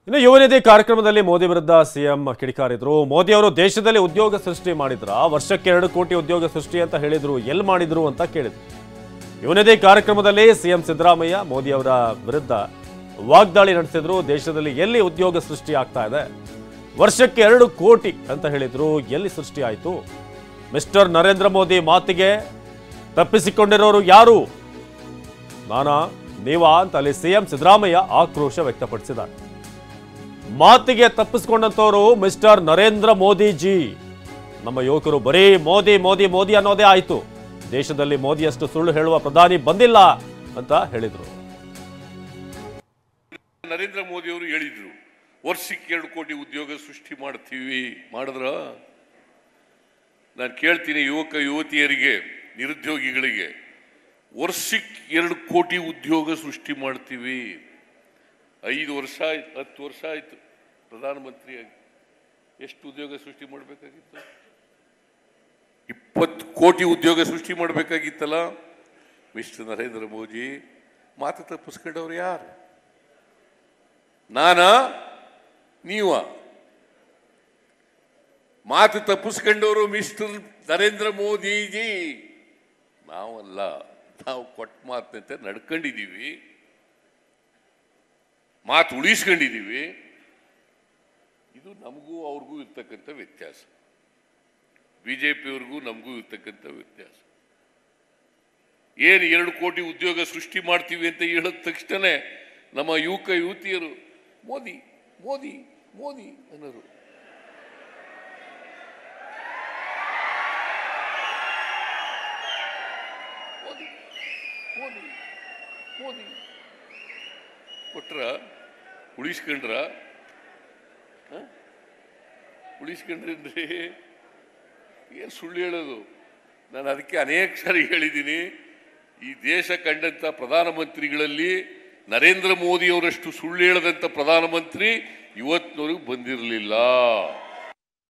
ಇನ್ನು ಯುವನಿಧಿ ಕಾರ್ಯಕ್ರಮದಲ್ಲಿ ಮೋದಿ ವಿರುದ್ಧ ಸಿಎಂ ಕಿಡಿಕಾರಿದ್ರು. ಮೋದಿ ಅವರು ದೇಶದಲ್ಲಿ ಉದ್ಯೋಗ ಸೃಷ್ಟಿ ಮಾಡಿದ್ರ, ವರ್ಷಕ್ಕೆ 2 ಕೋಟಿ ಉದ್ಯೋಗ ಸೃಷ್ಟಿ ಅಂತ ಹೇಳಿದ್ರು, ಎಲ್ಲಿ ಮಾಡಿದ್ರು ಅಂತ ಕೇಳಿದ್ರು. ಯುವನಿಧಿ ಕಾರ್ಯಕ್ರಮದಲ್ಲಿ ಸಿಎಂ ಸಿದ್ದರಾಮಯ್ಯ ಮೋದಿ ಅವರ ವಿರುದ್ಧ ವಾಗ್ದಾಳಿ ನಡೆಸಿದ್ರು. ದೇಶದಲ್ಲಿ ಎಲ್ಲಿ ಉದ್ಯೋಗ ಸೃಷ್ಟಿ ಆಗ್ತಾ ಇದೆ, ವರ್ಷಕ್ಕೆ 2 ಕೋಟಿ ಅಂತ ಹೇಳಿದ್ರು, ಎಲ್ಲಿ ಸೃಷ್ಟಿ ಆಯಿತು? ಮಿಸ್ಟರ್ ನರೇಂದ್ರ ಮೋದಿ ಮಾತಿಗೆ ತಪ್ಪಿಸಿಕೊಂಡಿರೋರು ಯಾರು, ನಾನಾ ನೀವಾ ಅಂತ ಅಲ್ಲಿ ಸಿಎಂ ಸಿದ್ದರಾಮಯ್ಯ ಆಕ್ರೋಶ ವ್ಯಕ್ತಪಡಿಸಿದ್ದಾರೆ. ಮಾತಿಗೆ ತಪ್ಪಿಸಿಕೊಂಡಂತವರು ಮಿಸ್ಟರ್ ನರೇಂದ್ರ ಮೋದಿಜಿ. ನಮ್ಮ ಯುವಕರು ಬರೀ ಮೋದಿ ಮೋದಿ ಮೋದಿ ಅನ್ನೋದೇ ಆಯ್ತು, ದೇಶದಲ್ಲಿ ಮೋದಿಯಷ್ಟು ಸುಳ್ಳು ಹೇಳುವ ಪ್ರಧಾನಿ ಬಂದಿಲ್ಲ ಅಂತ ಹೇಳಿದ್ರು. ನರೇಂದ್ರ ಮೋದಿ ಅವರು ಹೇಳಿದ್ರು ವರ್ಷಕ್ಕೆ 2 ಕೋಟಿ ಉದ್ಯೋಗ ಸೃಷ್ಟಿ ಮಾಡ್ತೀವಿ. ಮಾಡಿದ್ರ? ನಾನು ಕೇಳ್ತೀನಿ ಯುವಕ ಯುವತಿಯರಿಗೆ, ನಿರುದ್ಯೋಗಿಗಳಿಗೆ, ವರ್ಷಕ್ಕೆ 2 ಕೋಟಿ ಉದ್ಯೋಗ ಸೃಷ್ಟಿ ಮಾಡ್ತೀವಿ. 5 ವರ್ಷ ಆಯ್ತು, 10 ವರ್ಷ ಆಯ್ತು ಪ್ರಧಾನಮಂತ್ರಿಯಾಗಿ. ಎಷ್ಟು ಉದ್ಯೋಗ ಸೃಷ್ಟಿ ಮಾಡಬೇಕಾಗಿತ್ತು? 20 ಕೋಟಿ ಉದ್ಯೋಗ ಸೃಷ್ಟಿ ಮಾಡಬೇಕಾಗಿತ್ತಲ್ಲ. ಮಿಸ್ಟರ್ ನರೇಂದ್ರ ಮೋದಿ ಮಾತು ತಪ್ಪಿಸ್ಕೊಂಡವ್ರು ಯಾರು? ನಾನಾ ನೀವ? ಮಾತು ತಪ್ಪಿಸ್ಕೊಂಡವರು ಮಿಸ್ಟರ್ ನರೇಂದ್ರ ಮೋದಿಜಿ, ನಾವಲ್ಲ. ನಾವು ಕೊಟ್ಟ ಮಾತಿನಂತೆ ನಡ್ಕೊಂಡಿದ್ದೀವಿ, ಮಾತು ಉಳಿಸ್ಕೊಂಡಿದ್ದೀವಿ. ಇದು ನಮಗೂ ಅವ್ರಿಗೂ ಇರ್ತಕ್ಕಂಥ ವ್ಯತ್ಯಾಸ, ಬಿಜೆಪಿಯವ್ರಿಗೂ ನಮಗೂ ಇರ್ತಕ್ಕಂಥ ವ್ಯತ್ಯಾಸ. ಏನು 2 ಕೋಟಿ ಉದ್ಯೋಗ ಸೃಷ್ಟಿ ಮಾಡ್ತೀವಿ ಅಂತ ಹೇಳಿದ ತಕ್ಷಣ ನಮ್ಮ ಯುವಕ ಯುವತಿಯರು ಮೋದಿ ಮೋದಿ ಮೋದಿ ಅನ್ನೋರು. ಮೋದಿ ಮೋದಿ ಮೋದಿ ಕೊಟ್ರ? ಉಳಿಸ್ಕೊಂಡ್ರ? ಉಳಿಸ್ಕೊಂಡ್ರಿ ಏನು ಸುಳ್ಳು ಹೇಳೋದು? ನಾನು ಅದಕ್ಕೆ ಅನೇಕ ಸಾರಿ ಹೇಳಿದ್ದೀನಿ, ಈ ದೇಶ ಕಂಡಂಥ ಪ್ರಧಾನಮಂತ್ರಿಗಳಲ್ಲಿ ನರೇಂದ್ರ ಮೋದಿಯವರಷ್ಟು ಸುಳ್ಳು ಹೇಳದಂಥ ಪ್ರಧಾನಮಂತ್ರಿ ಇವತ್ತಿನವರೆಗೂ ಬಂದಿರಲಿಲ್ಲ.